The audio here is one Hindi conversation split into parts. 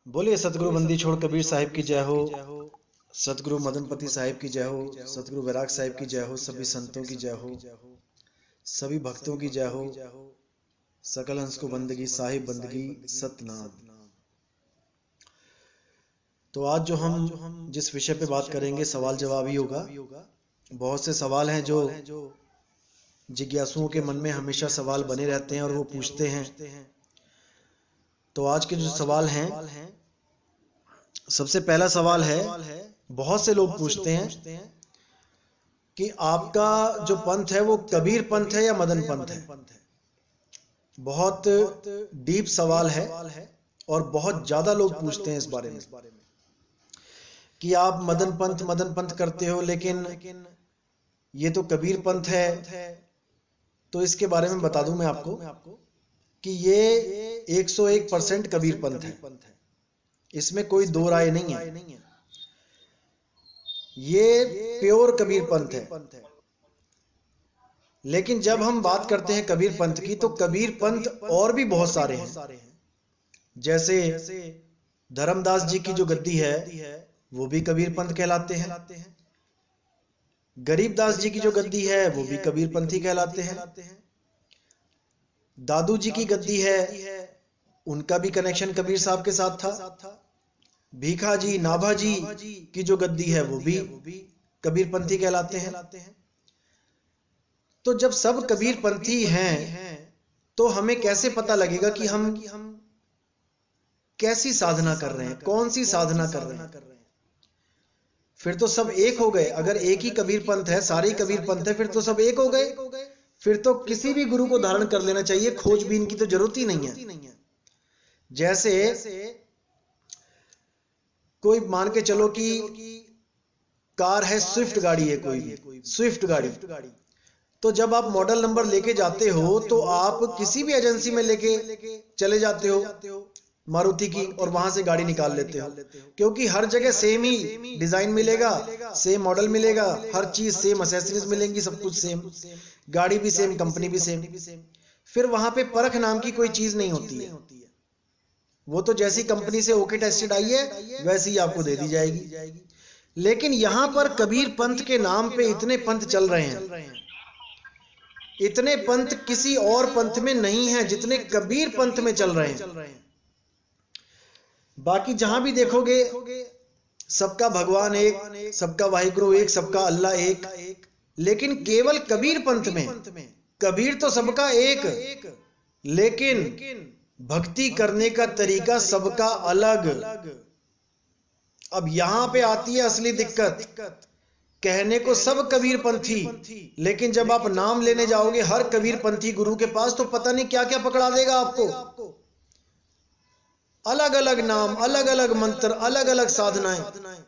बोलिए सतगुरु बंदी छोड़ कबीर साहिब की जय हो। सतगुरु मदनपति साहिब की जय हो। सतगुरु वैराग साहिब की जय हो। सभी संतों की जय हो। सभी भक्तों की जय हो। सकल हंस को बंदगी साहिब बंदगी सतनाम। तो आज जो हम जिस विषय पे बात करेंगे सवाल जवाब ही होगा। बहुत से सवाल हैं जो जिज्ञासुओं के मन में हमेशा सवाल बने रहते हैं और वो पूछते हैं। तो आज के जो सवाल हैं, सबसे पहला सवाल है, बहुत से लोग पूछते हैं कि आपका जो पंथ है वो कबीर पंथ है या मदन पंथ है। बहुत डीप सवाल है और बहुत ज्यादा लोग पूछते हैं इस बारे में कि आप मदन पंथ करते हो, लेकिन ये तो कबीर पंथ है। तो इसके बारे में बता दूं मैं आपको कि ये 101% कबीर पंथ है, इसमें कोई दो राय नहीं है। ये प्योर कबीर पंथ है। लेकिन जब हम बात करते हैं कबीर पंथ की, तो कबीर पंथ और भी बहुत सारे हैं। जैसे धर्मदास जी की जो गद्दी है वो भी कबीर पंथ कहलाते हैं। गरीबदास जी की जो गद्दी है वो भी कबीर पंथी कहलाते हैं। दादू जी की गद्दी है, उनका भी कनेक्शन कबीर साहब के साथ था। भीखा जी नाभा जी की जो गद्दी है वो भी कबीर पंथी कहलाते हैं। तो जब सब कबीर पंथी हैं तो हमें कैसे पता लगेगा कि हम कैसी साधना कर रहे हैं, कौन सी साधना कर रहे हैं। फिर तो सब एक हो गए। अगर एक ही कबीर पंथ है, सारे कबीर पंथ है, फिर तो सब एक हो गए। फिर तो किसी भी गुरु को धारण कर लेना चाहिए, खोजबीन की तो जरूरत ही नहीं है। जैसे कोई मान के चलो कि कार है, स्विफ्ट गाड़ी है, कोई भी स्विफ्ट गाड़ी। तो जब आप मॉडल नंबर लेके जाते हो तो आप किसी भी एजेंसी में लेके चले जाते हो मारुति की, और वहां से गाड़ी निकाल लेते हो, क्योंकि हर जगह सेम ही डिजाइन मिलेगा, सेम मॉडल मिलेगा, हर चीज सेम, एक्सेसरीज मिलेंगी, सब कुछ सेम, गाड़ी भी सेम, कंपनी भी सेम। फिर वहां पे परख नाम की कोई चीज नहीं होती है। वो तो जैसी कंपनी से ओके टेस्टेड आई है वैसी ही आपको दे दी जाएगी। लेकिन यहां पर कबीर पंथ के नाम पे इतने पंथ चल रहे हैं, इतने पंथ किसी और पंथ में नहीं है जितने कबीर पंथ में चल रहे हैं। बाकी जहां भी देखोगे सबका भगवान एक, सबका वाहिगुरु एक, सबका अल्लाह एक, लेकिन केवल कबीर पंथ में कबीर तो सबका एक, लेकिन भक्ति करने का तरीका सबका अलग। अब यहां पे आती है असली दिक्कत। कहने को सब कबीर पंथी, लेकिन जब आप नाम लेने जाओगे हर कबीर पंथी गुरु के पास तो पता नहीं क्या क्या पकड़ा देगा आपको। अलग अलग नाम, अलग अलग मंत्र, अलग अलग साधनाएं।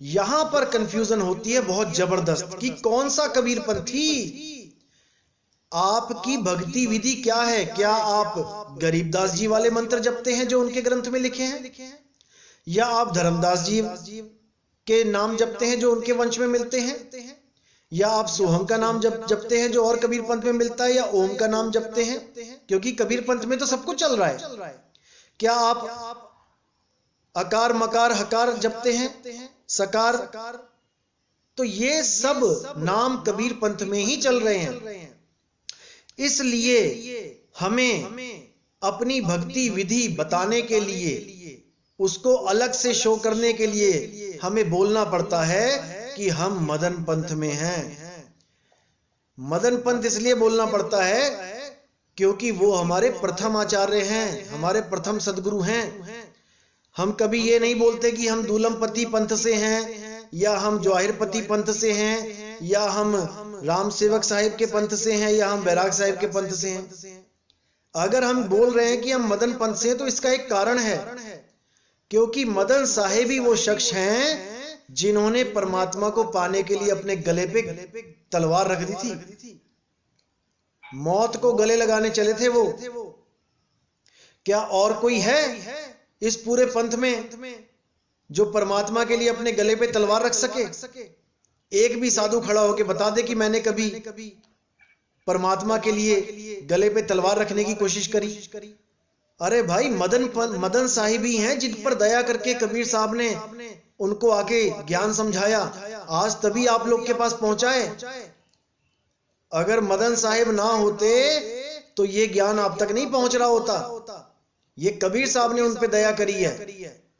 यहां पर कंफ्यूजन होती है बहुत जबरदस्त कि कौन सा कबीर पंथी, आपकी भक्ति विधि क्या है। क्या आप गरीबदास जी वाले मंत्र जपते हैं जो उनके ग्रंथ में लिखे हैं, या आप धर्मदास जी के नाम जपते हैं जो उनके वंश में मिलते हैं, या आप सोहम का नाम जपते हैं जो और कबीर पंथ में मिलता है, या ओम का नाम जपते हैं, क्योंकि कबीर पंथ में तो सब कुछ चल रहा है। क्या आप अकार मकार हकार जपते हैं, सकार? तो ये सब नाम कबीर पंथ में ही चल रहे हैं। इसलिए हमें अपनी भक्ति विधि बताने के लिए, उसको अलग से शो करने के लिए हमें बोलना पड़ता है कि हम मदन पंथ में हैं। मदन पंथ इसलिए बोलना पड़ता है क्योंकि वो हमारे प्रथम आचार्य हैं, हमारे प्रथम सदगुरु हैं। हम कभी ये नहीं बोलते कि हम दूलमपति पंथ से हैं, या हम जवाहिरपति पंथ से हैं, या हम राम सेवक साहिब के पंथ से हैं, या हम वैराग साहिब के पंथ से हैं। अगर हम बोल रहे हैं कि हम मदन पंथ से हैं तो इसका एक कारण है, क्योंकि मदन साहिब ही वो शख्स हैं जिन्होंने परमात्मा को पाने के लिए अपने गले पे तलवार रख दी थी। मौत को गले लगाने चले थे वो। क्या और कोई है इस पूरे पंथ में जो परमात्मा के लिए अपने गले पे तलवार रख सके? एक भी साधु खड़ा होकर बता दे कि मैंने कभी परमात्मा के लिए गले पे तलवार रखने की कोशिश करी। अरे भाई मदन साहिब ही हैं जिन पर दया करके कबीर साहब ने उनको आके ज्ञान समझाया, आज तभी आप लोग के पास पहुंचा है। अगर मदन साहिब ना होते तो ये ज्ञान आप तक नहीं पहुंच रहा होता। ये कबीर साहब ने उन पे दया करी है,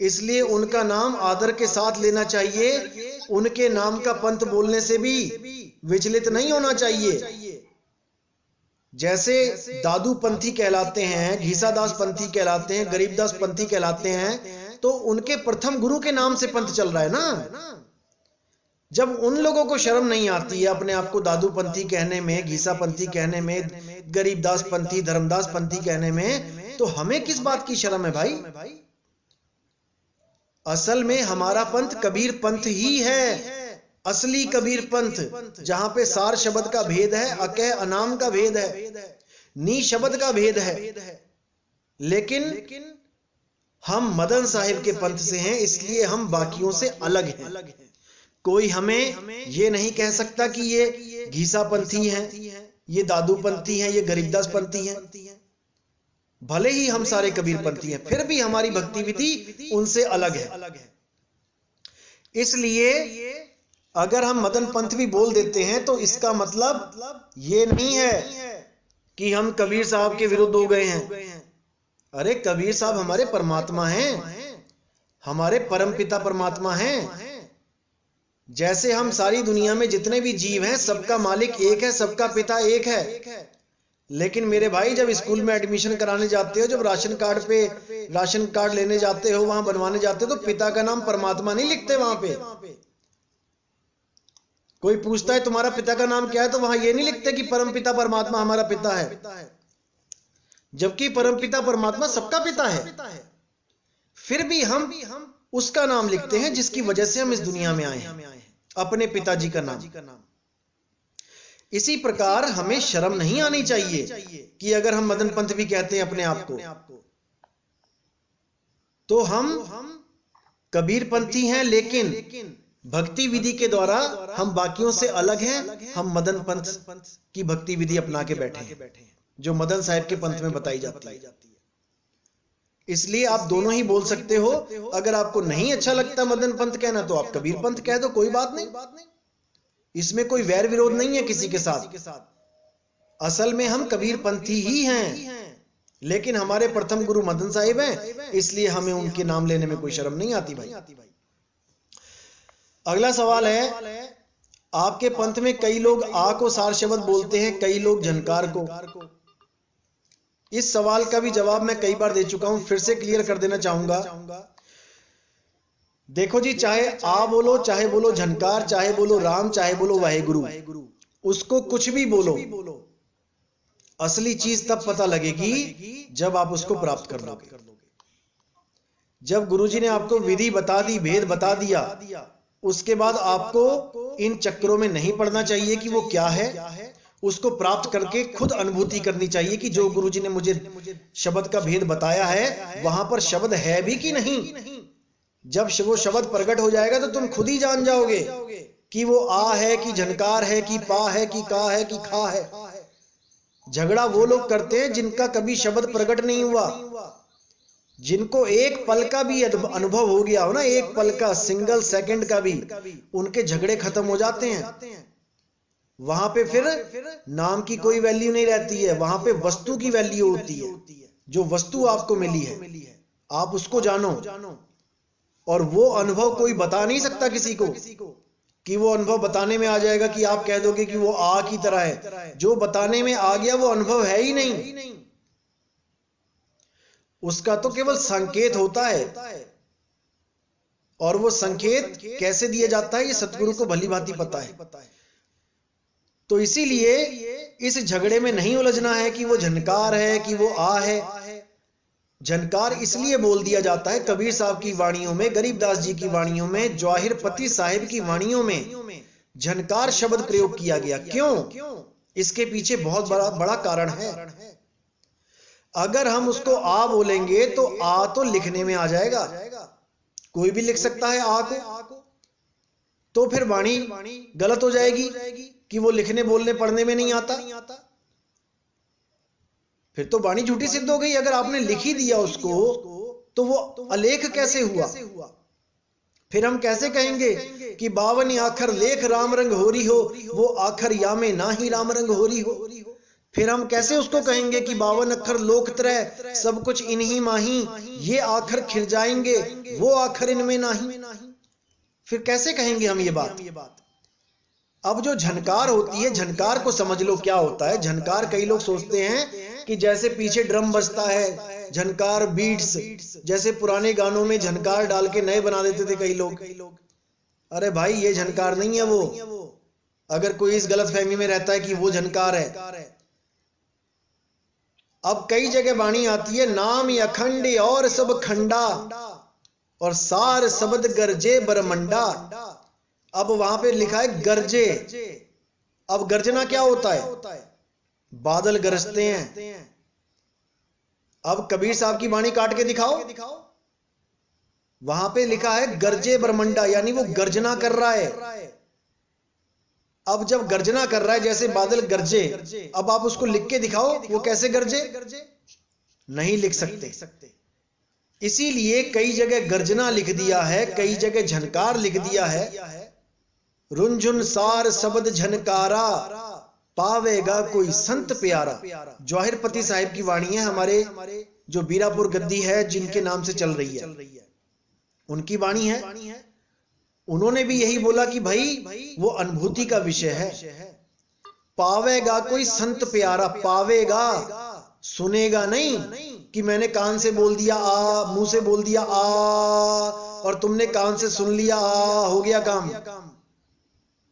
इसलिए उनका नाम आदर के साथ लेना चाहिए। उनके नाम का पंथ बोलने से भी विचलित नहीं होना चाहिए। जैसे दादू पंथी कहलाते हैं, घीसादास पंथी कहलाते हैं, गरीबदास पंथी कहलाते हैं, तो उनके प्रथम गुरु के नाम से पंथ चल रहा है ना। जब उन लोगों को शर्म नहीं आती है अपने आप को दादू पंथी कहने में, घीसा पंथी कहने में, गरीबदास पंथी, धर्मदास पंथी कहने में, तो हमें किस बात की शर्म है भाई। असल में हमारा पंथ कबीर पंथ ही है, असली कबीर पंथ, जहां पे सार शब्द का भेद है, अकह अनाम का भेद है, नी शब्द का भेद है। लेकिन हम मदन साहिब के पंथ से हैं, इसलिए हम बाकियों से अलग हैं। कोई हमें ये नहीं कह सकता कि ये घीसा पंथी हैं, ये दादू पंथी हैं, ये गरीबदास पंथी हैं। भले ही हम सारे कबीर पंथी हैं, फिर भी हमारी भक्ति विधि उनसे अलग है। इसलिए अगर हम मदन पंथ भी बोल देते हैं तो इसका मतलब ये नहीं है कि हम कबीर साहब के विरुद्ध हो गए हैं। अरे कबीर साहब हमारे परमात्मा हैं, हमारे परम पिता परमात्मा हैं। जैसे हम सारी दुनिया में जितने भी जीव हैं, सबका मालिक एक है, सबका पिता एक है। लेकिन मेरे भाई, जब स्कूल में एडमिशन कराने जाते हो, जब राशन कार्ड लेने जाते हो, वहां बनवाने जाते हो, तो पिता का नाम परमात्मा नहीं लिखते। वहां पे कोई पूछता है तुम्हारा पिता का नाम क्या है, तो वहां ये नहीं लिखते कि परम पिता परमात्मा हमारा पिता है, जबकि परम पिता परमात्मा सबका पिता है। फिर भी हम उसका नाम लिखते हैं जिसकी वजह से हम इस दुनिया में आए हैं, अपने पिताजी का नाम। इसी प्रकार हमें शर्म नहीं आनी चाहिए कि अगर हम मदन पंथ भी कहते हैं अपने आप को, तो हम कबीर पंथी हैं, लेकिन भक्ति विधि के द्वारा हम बाकियों से अलग हैं। हम मदन पंथ की भक्ति विधि अपना के बैठे हैं, जो मदन साहिब के पंथ में बताई जाती है। इसलिए आप दोनों ही बोल सकते हो। अगर आपको नहीं अच्छा लगता मदन पंथ कहना, तो आप कबीर पंथ कह दो, कोई बात नहीं। इसमें कोई वैर विरोध नहीं है किसी के साथ। असल में हम कबीर पंथी ही हैं, लेकिन हमारे प्रथम गुरु मदन साहिब हैं, इसलिए हमें उनके नाम लेने में कोई शर्म नहीं आती भाई। अगला सवाल है, आपके पंथ में कई लोग आ को सार शब्द बोलते हैं, कई लोग झनकार को। इस सवाल का भी जवाब मैं कई बार दे चुका हूं, फिर से क्लियर कर देना चाहूंगा। देखो जी, चाहे आ बोलो, चाहे बोलो झनकार, चाहे बोलो राम, चाहे बोलो वाहेगुरु, उसको कुछ भी बोलो, असली चीज तब पता लगेगी जब आप उसको प्राप्त कर लोगे। जब गुरुजी ने आपको विधि बता दी, भेद बता दिया, उसके बाद आपको इन चक्रों में नहीं पड़ना चाहिए कि वो क्या है। उसको प्राप्त करके खुद अनुभूति करनी चाहिए कि जो गुरुजी ने मुझे शब्द का भेद बताया है, वहां पर शब्द है भी कि नहीं। जब वो शब्द प्रकट हो जाएगा तो तुम खुद ही जान जाओगे कि वो आ है कि झनकार है कि पा है कि का है कि खा है। झगड़ा वो लोग करते हैं जिनका कभी शब्द प्रकट नहीं हुआ, जिनको एक पल का भी अनुभव हो गया हो ना, एक पल का, सिंगल सेकंड का भी, उनके झगड़े खत्म हो जाते हैं। वहां पे फिर नाम की कोई वैल्यू नहीं रहती है, वहां पे वस्तु की वैल्यू होती है। जो वस्तु आपको मिली है, आप उसको जानो। और वो अनुभव कोई बता नहीं सकता किसी को, कि वो अनुभव बताने में आ जाएगा कि आप कह दोगे कि वो आ की तरह है। जो बताने में आ गया वो अनुभव है ही नहीं, उसका तो केवल संकेत होता है। और वो संकेत कैसे दिया जाता है, ये सतगुरु को भली भांति पता है। तो इसीलिए इस झगड़े में नहीं उलझना है कि वो झनकार है कि वो आ है। झनकार इसलिए बोल दिया जाता है कबीर साहब की वाणियों में, गरीबदास जी की वाणियों में, जवाहिर पति साहिब की वाणियों में झनकार शब्द प्रयोग किया गया। क्यों? इसके पीछे बहुत बड़ा कारण है। अगर हम उसको आ बोलेंगे तो आ तो लिखने में आ जाएगा, कोई भी लिख सकता है आ को, तो फिर वाणी गलत हो जाएगी कि वो लिखने बोलने पढ़ने में नहीं आता। फिर तो वाणी झूठी सिद्ध हो गई। अगर आपने लिख ही दिया उसको तो वो अलेख कैसे हुआ? फिर हम कैसे कहेंगे कि 52 आखर लेख राम रंग होरी हो, वो आखर या में ना ही राम रंग होरी हो? फिर हम कैसे उसको कहेंगे कि 52 अक्षर लोक त्रय सब कुछ इन्हीं माही, ये आखर खिर जाएंगे वो आखर इनमें नाही? फिर कैसे कहेंगे हम ये बात? अब जो झनकार होती है, झनकार को समझ लो क्या होता है। झनकार कई लोग सोचते हैं कि जैसे पीछे ड्रम बजता है, झनकार बीट्स, जैसे पुराने गानों में झनकार डाल के नए बना देते थे कई लोग। अरे भाई ये झनकार नहीं है वो, अगर कोई इस गलतफहमी में रहता है कि वो झनकार है। अब कई जगह वाणी आती है, नाम अखंड और सब खंडा और सार शब्द गरजे बरमंडा। अब वहां पे लिखा है गरजे। अब गर्जना क्या होता है? बादल गरजते हैं। अब कबीर साहब की वाणी काट के दिखाओ, वहां पे लिखा है गरजे बरमंडा, यानी वो गर्जना कर रहा है। अब जब गर्जना कर रहा है जैसे बादल गरजे, अब आप उसको लिख के दिखाओ वो कैसे गरजे? नहीं लिख सकते। इसीलिए कई जगह गर्जना लिख दिया है, कई जगह झनकार लिख दिया है। रुंझुन सार शब्द झनकारा पावेगा कोई संत प्यारा। जवाहिरपति साहिब की वाणी है, हमारे जो बीरापुर गद्दी है जिनके नाम से चल रही है, उनकी वाणी है। उन्होंने भी यही बोला कि भाई वो अनुभूति का विषय है। पावेगा कोई संत प्यारा, पावेगा, सुनेगा नहीं कि मैंने कान से बोल दिया आ, मुंह से बोल दिया आ और तुमने कान से सुन लिया आ, हो गया काम।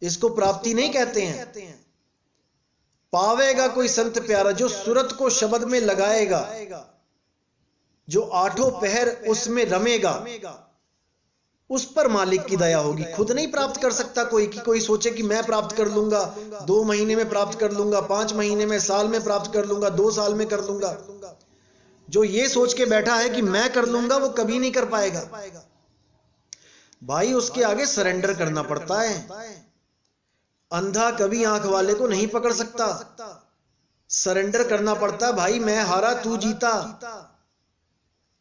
इसको प्राप्ति नहीं कहते हैं। पावेगा कोई संत प्यारा, जो सूरत को शब्द में लगाएगा, जो आठों पहर उसमें रमेगा, उस पर मालिक की दया होगी। खुद नहीं प्राप्त कर सकता कोई, कि कोई सोचे कि मैं प्राप्त कर लूंगा, 2 महीने में प्राप्त कर लूंगा, 5 महीने में, साल में प्राप्त कर लूंगा, 2 साल में कर लूंगा। जो ये सोच के बैठा है कि मैं कर लूंगा, वो कभी नहीं कर पाएगा। भाई उसके आगे सरेंडर करना पड़ता है। अंधा कभी आंख वाले को नहीं पकड़ सकता, सरेंडर करना पड़ता। भाई मैं हारा तू जीता,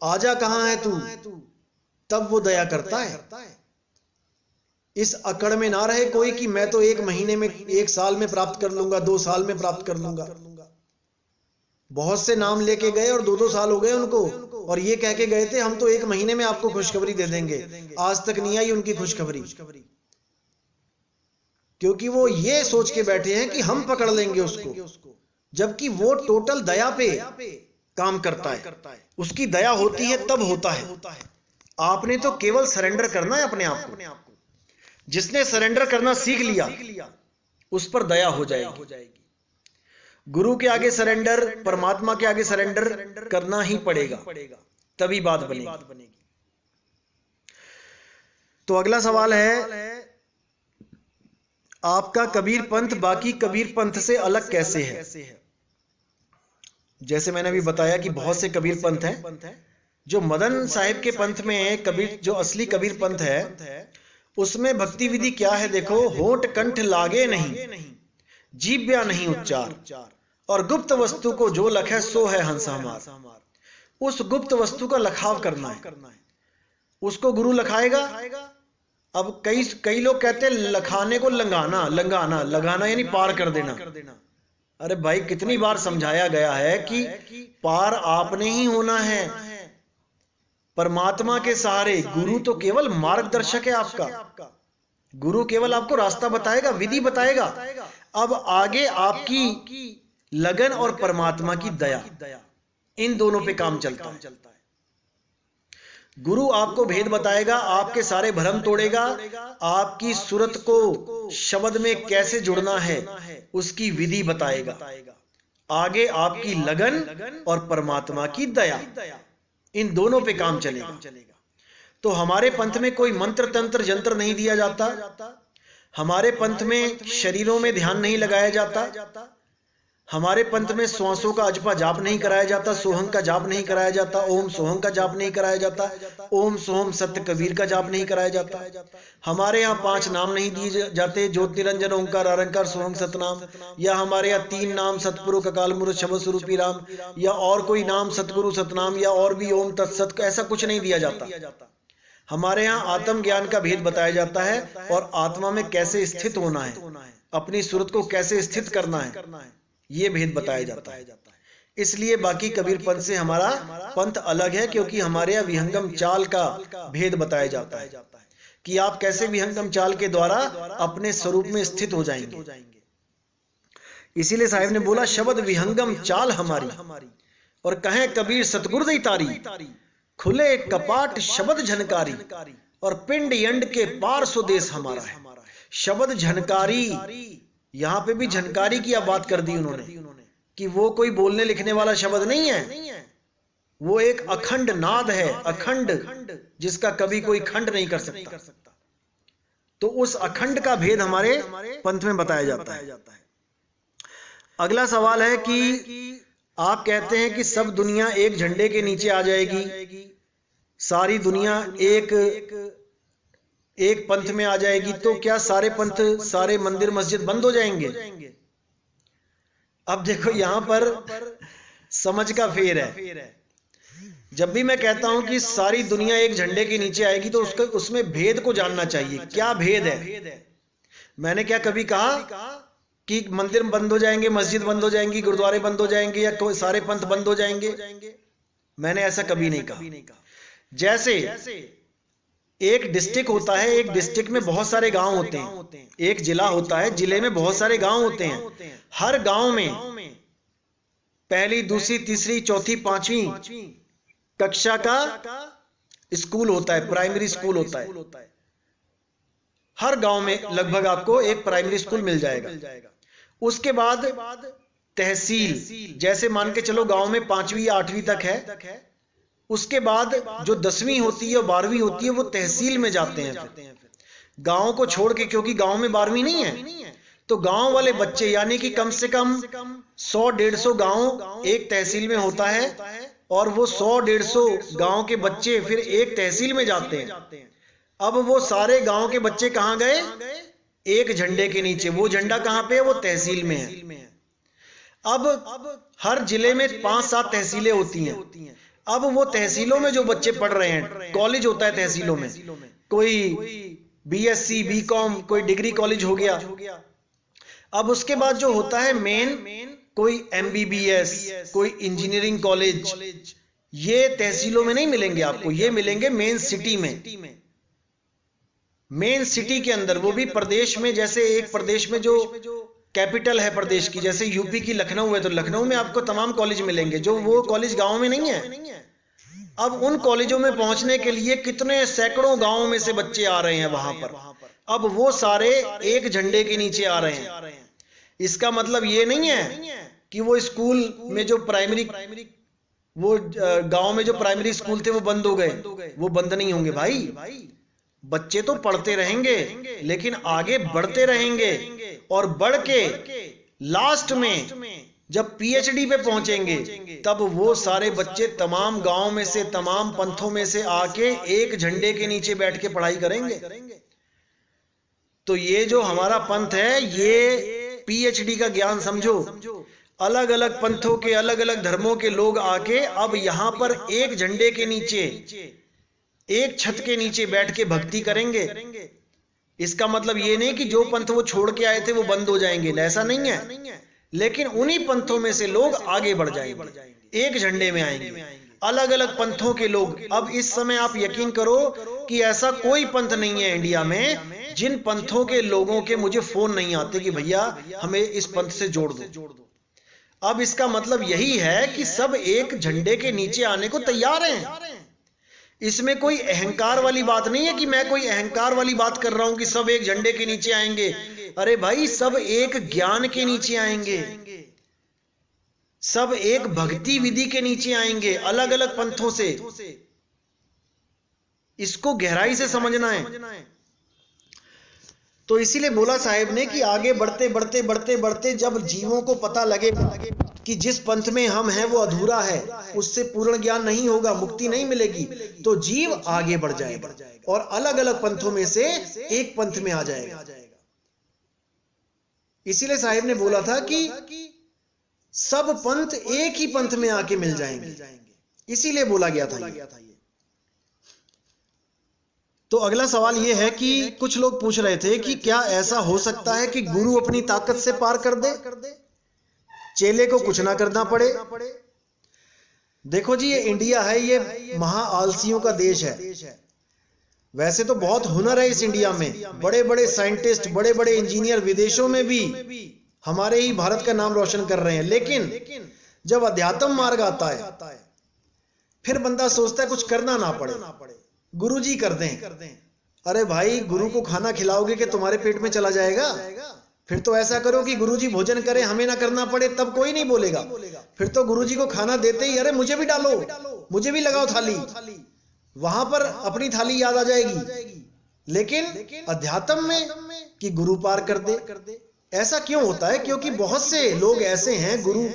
आजा कहां है तू, तब वो दया करता है। इस अकड़ में ना रहे कोई कि मैं तो 1 महीने में, 1 साल में प्राप्त कर लूंगा, 2 साल में प्राप्त कर लूंगा। बहुत से नाम लेके गए और 2-2 साल हो गए उनको, और ये कह के गए थे हम तो 1 महीने में आपको खुशखबरी दे देंगे। आज तक नहीं आई उनकी खुशखबरी, क्योंकि वो ये सोच के बैठे हैं कि हम पकड़ लेंगे उसको, जबकि वो टोटल दया पे काम करता है। उसकी दया होती है तब होता है। आपने तो केवल सरेंडर करना है अपने आप को। जिसने सरेंडर करना सीख लिया उस पर दया हो जाएगी। गुरु के आगे सरेंडर, परमात्मा के आगे सरेंडर करना ही पड़ेगा, तभी बात बनेगी। तो अगला सवाल है, आपका कबीर पंथ बाकी कबीर पंथ से अलग कैसे है? जैसे मैंने अभी बताया कि बहुत से कबीर पंथ हैं। जो मदन साहिब के पंथ में कबीर, जो असली कबीर पंथ है, उसमें भक्ति विधि क्या है? देखो, होंठ कंठ लागे नहीं, जीव्या नहीं उच्चार, और गुप्त वस्तु को जो लखे सो है हंस हमार। उस गुप्त वस्तु का लखाव करना है, उसको गुरु लखाएगा। अब कई लोग कहते हैं लखाने को लगाना यानी पार कर देना। अरे भाई कितनी बार समझाया गया है कि पार आपने ही होना है परमात्मा के सहारे। गुरु तो केवल मार्गदर्शक है आपका, गुरु केवल आपको रास्ता बताएगा, विधि बताएगा। अब आगे आपकी लगन और परमात्मा की दया, इन दोनों पे काम चलता है। गुरु आपको भेद बताएगा, आपके सारे भ्रम तोड़ेगा, आपकी सूरत को शब्द में कैसे जुड़ना है उसकी विधि बताएगा। आगे आपकी लगन और परमात्मा की दया, इन दोनों पे काम चलेगा। तो हमारे पंथ में कोई मंत्र तंत्र जंत्र नहीं दिया जाता, हमारे पंथ में शरीरों में ध्यान नहीं लगाया जाता, हमारे पंथ में श्वासों का अजपा जाप नहीं कराया जाता, सोहम का जाप नहीं कराया जाता, ओम सोहम का जाप नहीं कराया जाता, ओम सोहम सत्य कबीर का जाप नहीं कराया जाता। हमारे यहाँ 5 नाम नहीं दिए जाते, ज्योति निरंजन ओंकार अरंकार सोहम सतनाम, या हमारे यहाँ 3 नाम सतपुरुष अकाल मूर्त शब्द स्वरूपी राम, या और कोई नाम सतगुरु सतनाम, या और भी ओम तत्सत, ऐसा कुछ नहीं दिया जाता। हमारे यहाँ आत्म ज्ञान का भेद बताया जाता है और आत्मा में कैसे स्थित होना है, अपनी सूरत को कैसे स्थित करना है, ये भेद बताया जाता है। इसलिए बाकी कबीर पंथ से हमारा पंथ अलग है, क्योंकि हमारे यहाँ विहंगम चाल का भेद बताया जाता है कि आप कैसे विहंगम चाल के द्वारा अपने स्वरूप में स्थित हो जाएंगे। इसीलिए साहिब ने बोला शब्द विहंगम चाल हमारी, और कहें कबीर सतगुरु तारी, खुले कपाट शब्द झनकारी, और पिंड यंड के पार स्वदेश हमारा है। शब्द झनकारी, यहां पे भी झनकारी की बात कर दी उन्होंने कि वो कोई बोलने लिखने वाला शब्द नहीं है, वो एक अखंड नाद है, अखंड, जिसका कभी कोई खंड नहीं कर सकता। तो उस अखंड का भेद हमारे पंथ में बताया जाता है। अगला सवाल है कि आप कहते हैं कि सब दुनिया एक झंडे के नीचे आ जाएगी, सारी दुनिया एक पंथ में आ जाएगी, तो क्या सारे पंथ, सारे मंदिर मस्जिद बंद हो जाएंगे? अब देखो यहां पर समझ का फेर है। जब भी मैं कहता हूं कि सारी दुनिया एक झंडे के नीचे आएगी, तो उसमें भेद को जानना चाहिए, क्या भेद है। मैंने क्या कभी कहा कि मंदिर बंद हो जाएंगे, मस्जिद बंद हो जाएंगी, गुरुद्वारे बंद हो जाएंगे, या कोई सारे पंथ बंद हो जाएंगे? मैंने ऐसा कभी नहीं कहा। जैसे एक डिस्ट्रिक्ट होता है, एक डिस्ट्रिक्ट में बहुत सारे गांव होते हैं, एक जिला होता है, जिले में बहुत सारे गांव होते हैं। हर गांव में पहली, दूसरी, तीसरी, चौथी, 5वीं कक्षा का स्कूल होता है, प्राइमरी स्कूल होता है। हर गांव में लगभग आपको एक प्राइमरी स्कूल मिल जाएगा। उसके बाद तहसील, जैसे मान के चलो गांव में 5वीं या 8वीं तक है। उसके बाद जो 10वीं होती है और 12वीं होती है, वो तहसील में जाते हैं फिर गांव को छोड़ के, क्योंकि गांव में 12वीं नहीं है। तो गांव वाले बच्चे, यानी कि कम से कम 100-150 गांव एक तहसील में होता है, और वो 100-150 गांव के बच्चे फिर एक तहसील में जाते हैं। अब वो सारे गांव के बच्चे कहां गए? एक झंडे के नीचे। वो झंडा कहां पे है? वो तहसील में है। अब हर जिले में 5-7 तहसीलें होती हैं। अब वो तहसीलों में जो बच्चे पढ़ रहे हैं, कॉलेज होता है तहसीलों में, कोई बीएससी, बीकॉम, कोई डिग्री कॉलेज हो गया। अब उसके बाद जो होता है मेन, कोई एमबीबीएस, कोई इंजीनियरिंग कॉलेज, ये तहसीलों में नहीं मिलेंगे आपको, ये मिलेंगे मेन सिटी में, मेन सिटी के अंदर। वो भी प्रदेश में, जैसे एक प्रदेश में जो कैपिटल है प्रदेश की, जैसे यूपी की लखनऊ है, तो लखनऊ में आपको तमाम कॉलेज मिलेंगे, जो वो कॉलेज गांव में नहीं है। अब उन कॉलेजों में पहुंचने के लिए कितने सैकड़ों गांवों में से बच्चे आ रहे हैं वहां पर। अब वो सारे एक झंडे के नीचे आ रहे हैं। इसका मतलब ये नहीं है कि वो स्कूल में जो प्राइमरी, वो गांव में जो प्राइमरी स्कूल थे वो बंद हो गए। वो बंद नहीं होंगे भाई, बच्चे तो पढ़ते रहेंगे, लेकिन आगे बढ़ते रहेंगे, और बढ़ के लास्ट में जब पीएचडी पे पहुंचेंगे, तब वो सारे बच्चे तमाम गांव में से, तमाम पंथों में से आके एक झंडे के नीचे बैठ के पढ़ाई करेंगे। तो ये जो हमारा पंथ है, ये पीएचडी का ज्ञान समझो। अलग अलग पंथों के, अलग अलग धर्मों के लोग आके अब यहां पर एक झंडे के नीचे, एक छत के नीचे बैठ के भक्ति करेंगे। इसका मतलब ये नहीं कि जो पंथ वो छोड़ के आए थे वो बंद हो जाएंगे, ऐसा नहीं है। लेकिन उन्हीं पंथों में से लोग आगे बढ़ जाएंगे, एक झंडे में आएंगे, अलग अलग पंथों के लोग। अब इस समय आप यकीन करो कि ऐसा कोई पंथ नहीं है इंडिया में जिन पंथों के लोगों के मुझे फोन नहीं आते कि भैया हमें इस पंथ से जोड़ दो। अब इसका मतलब यही है कि सब एक झंडे के नीचे आने को तैयार हैं। इसमें कोई अहंकार वाली बात नहीं है कि मैं कोई अहंकार वाली बात कर रहा हूं कि सब एक झंडे के नीचे आएंगे। अरे भाई, सब एक ज्ञान के नीचे आएंगे, सब एक भक्ति विधि के नीचे आएंगे, अलग अलग पंथों से। इसको गहराई से समझना है। तो इसीलिए बोला साहिब ने कि आगे बढ़ते बढ़ते बढ़ते बढ़ते जब जीवों को पता लगेगा कि जिस पंथ में हम हैं वो अधूरा है, उससे पूर्ण ज्ञान नहीं होगा, मुक्ति नहीं मिलेगी, तो जीव आगे बढ़ जाएगा और अलग अलग पंथों में से एक पंथ में आ जाएगा। इसीलिए साहिब ने बोला था कि सब पंथ एक ही पंथ में आके मिल जाएंगे, इसीलिए बोला गया था ये। तो अगला सवाल यह है कि कुछ लोग पूछ रहे थे कि क्या ऐसा हो सकता है कि गुरु अपनी ताकत से पार कर दे, चेले को कुछ ना करना पड़े। देखो जी, ये इंडिया है, ये महा आलसियों का देश है। वैसे तो बहुत हुनर है इस इंडिया में, बड़े बड़े साइंटिस्ट, बड़े बड़े इंजीनियर विदेशों में भी हमारे ही भारत का नाम रोशन कर रहे हैं, लेकिन जब अध्यात्म मार्ग आता है फिर बंदा सोचता है कुछ करना ना पड़े, गुरु जी कर दें। अरे भाई, गुरु को खाना खिलाओगे कि तुम्हारे पेट में चला जाएगा? फिर तो ऐसा करो कि गुरु जी भोजन करें, हमें ना करना पड़े, तब कोई नहीं बोलेगा। फिर तो गुरु जी को खाना देते ही अरे मुझे भी डालो, मुझे भी लगाओ थाली, वहां पर अपनी थाली याद आ जाएगी। लेकिन अध्यात्म में कि गुरु पार कर दे, ऐसा क्यों होता है? क्योंकि बहुत से लोग ऐसे हैं, गुरु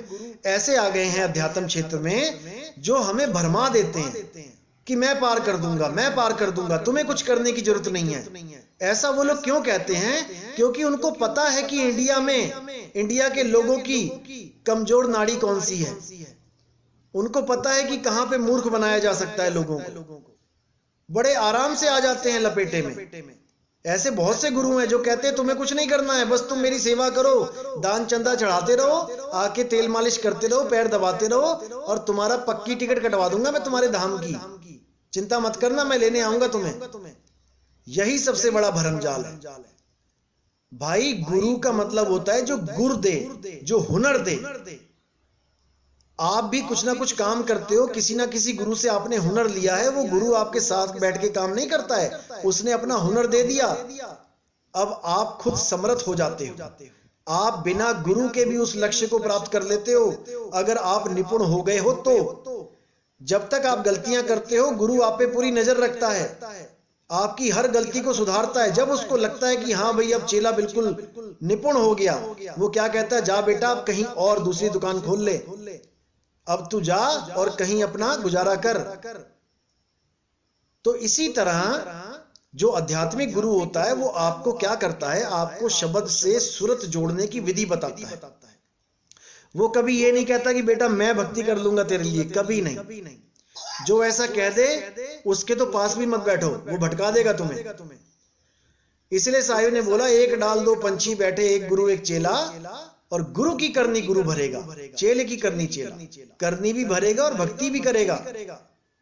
ऐसे आ गए हैं अध्यात्म क्षेत्र में जो हमें भरमा देते हैं कि मैं पार कर दूंगा, मैं पार कर दूंगा, तुम्हें कुछ करने की जरूरत नहीं है। ऐसा वो लोग क्यों कहते हैं? क्योंकि उनको पता है कि इंडिया के लोगों की कमजोर नाड़ी कौन सी है। उनको पता है कि कहां पे मूर्ख बनाया जा सकता है लोगों को, बड़े आराम से आ जाते हैं लपेटे में। ऐसे बहुत से गुरु हैं जो कहते हैं तुम्हें कुछ नहीं करना है, बस तुम मेरी सेवा करो, दान चंदा चढ़ाते रहो, आके तेल मालिश करते रहो, पैर दबाते रहो, और तुम्हारा पक्की टिकट कटवा दूंगा मैं तुम्हारे धाम की, चिंता मत करना, मैं लेने आऊंगा तुम्हें। यही सबसे बड़ा भरमजाल है भाई। गुरु का मतलब होता है जो गुर दे, जो हुनर दे। आप भी कुछ ना कुछ काम करते हो, किसी ना किसी गुरु से आपने हुनर लिया है, वो गुरु आपके साथ बैठ के काम नहीं करता है, उसने अपना हुनर दे दिया, अब आप खुद समर्थ हो जाते हो। आप बिना गुरु के भी उस लक्ष्य को प्राप्त कर लेते हो अगर आप निपुण हो गए हो तो। जब तक आप गलतियां करते हो, गुरु आप पे पूरी नजर रखता है, आपकी हर गलती को सुधारता है। जब उसको लगता है कि हाँ भाई अब चेला बिल्कुल निपुण हो गया, वो क्या कहता है, जा बेटा अब कहीं और दूसरी दुकान खोल ले, अब तू जा और कहीं अपना गुजारा कर। तो इसी तरह जो आध्यात्मिक गुरु होता है वो आपको क्या करता है, आपको शब्द से सुरत जोड़ने की विधि बताता है। वो कभी ये नहीं कहता कि बेटा मैं भक्ति कर लूंगा तेरे लिए, कभी नहीं। जो ऐसा कह दे उसके तो पास भी मत बैठो, वो भटका देगा तुम्हें। इसलिए साहिब ने बोला, एक डाल दो पंछी बैठे, एक गुरु एक चेला, और गुरु की करनी गुरु भरेगा, चेले की करनी चेला करनी भी भरेगा और भक्ति भी करेगा।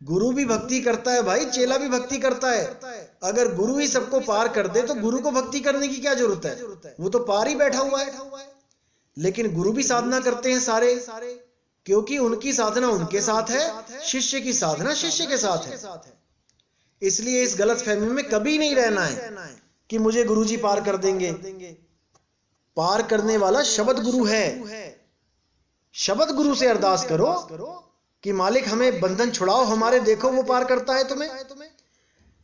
गुरु भी भक्ति करता है भाई, चेला भी भक्ति करता है। अगर गुरु ही सबको पार कर दे तो गुरु को भक्ति करने की क्या जरूरत है, वो तो पार ही बैठा हुआ है। लेकिन गुरु भी साधना करते हैं सारे, क्योंकि उनकी साधना उनके साथ है, शिष्य की साधना शिष्य के साथ है। इसलिए इस गलत फहमी में कभी नहीं रहना है कि मुझे गुरुजी पार कर देंगे। पार करने वाला शब्द गुरु है। शब्द गुरु से अरदास करो कि मालिक हमें बंधन छुड़ाओ हमारे, देखो वो पार करता है तुम्हें।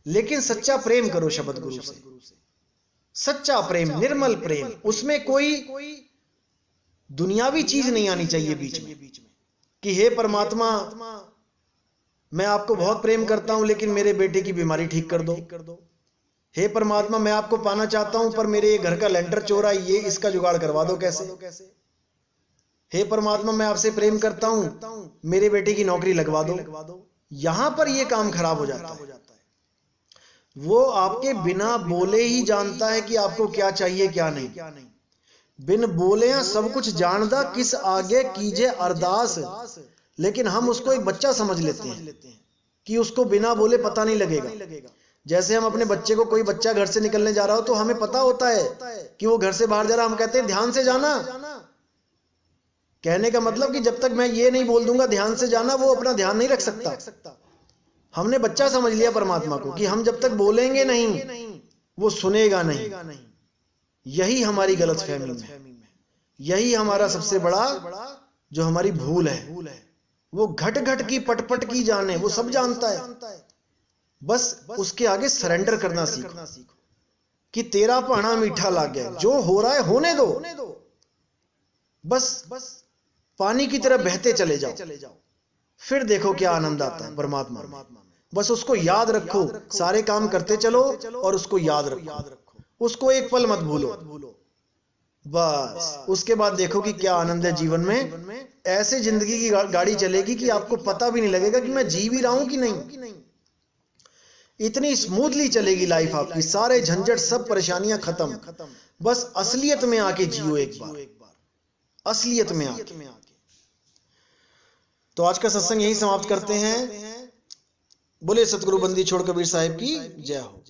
लेकिन सच्चा प्रेम करो शब्द गुरु से, सच्चा प्रेम, निर्मल प्रेम, उसमें कोई दुनियावी चीज नहीं आनी चाहिए बीच में कि हे परमात्मा मैं आपको बहुत प्रेम करता हूं लेकिन मेरे बेटे की बीमारी ठीक कर दो। हे परमात्मा मैं आपको पाना चाहता हूं पर मेरे घर का लेंटर चोरा, ये इसका जुगाड़ करवा दो कैसे। हे परमात्मा मैं आपसे प्रेम करता हूं, मेरे बेटे की नौकरी लगवा दो। यहां पर यह काम खराब हो जाता है। वो आपके बिना बोले ही जानता है कि आपको क्या चाहिए क्या नहीं। बिन बोले सब कुछ जानदा, किस आगे कीजे अरदास। लेकिन हम उसको एक बच्चा समझ लेते हैं कि उसको बिना बोले पता नहीं लगेगा। जैसे हम अपने बच्चे को, कोई बच्चा घर से निकलने जा रहा हो तो हमें पता होता है कि वो घर से बाहर जा रहा, हम कहते हैं ध्यान से जाना। कहने का मतलब कि जब तक मैं ये नहीं बोल दूंगा ध्यान से जाना, वो अपना ध्यान नहीं रख सकता। हमने बच्चा समझ लिया परमात्मा को कि हम जब तक बोलेंगे नहीं वो सुनेगा नहीं। यही हमारी गलतफहमी है, यही हमारा सबसे बड़ा जो हमारी भूल है। वो घट घट की पटपट की जाने, वो सब जानता है, बस उसके आगे सरेंडर करना सीखो कि तेरा भाना मीठा लग गया, जो हो रहा है होने दो, बस पानी की तरह बहते चले जाओ, फिर देखो क्या आनंद आता है परमात्मा में। बस उसको याद रखो, सारे काम करते चलो और उसको याद रखो, उसको एक पल मत भूलो, बस उसके बाद देखो कि क्या आनंद है जीवन में। ऐसे जिंदगी की गाड़ी चलेगी कि आपको पता भी नहीं लगेगा कि मैं जी भी रहा हूं कि नहीं। इतनी स्मूथली चलेगी लाइफ आपकी, सारे झंझट सब परेशानियां खत्म, बस असलियत में आके जियो एक बार, असलियत में आके। तो आज का सत्संग यही समाप्त करते हैं। बोले सतगुरु बंदी छोड़ कबीर साहिब की जय हो।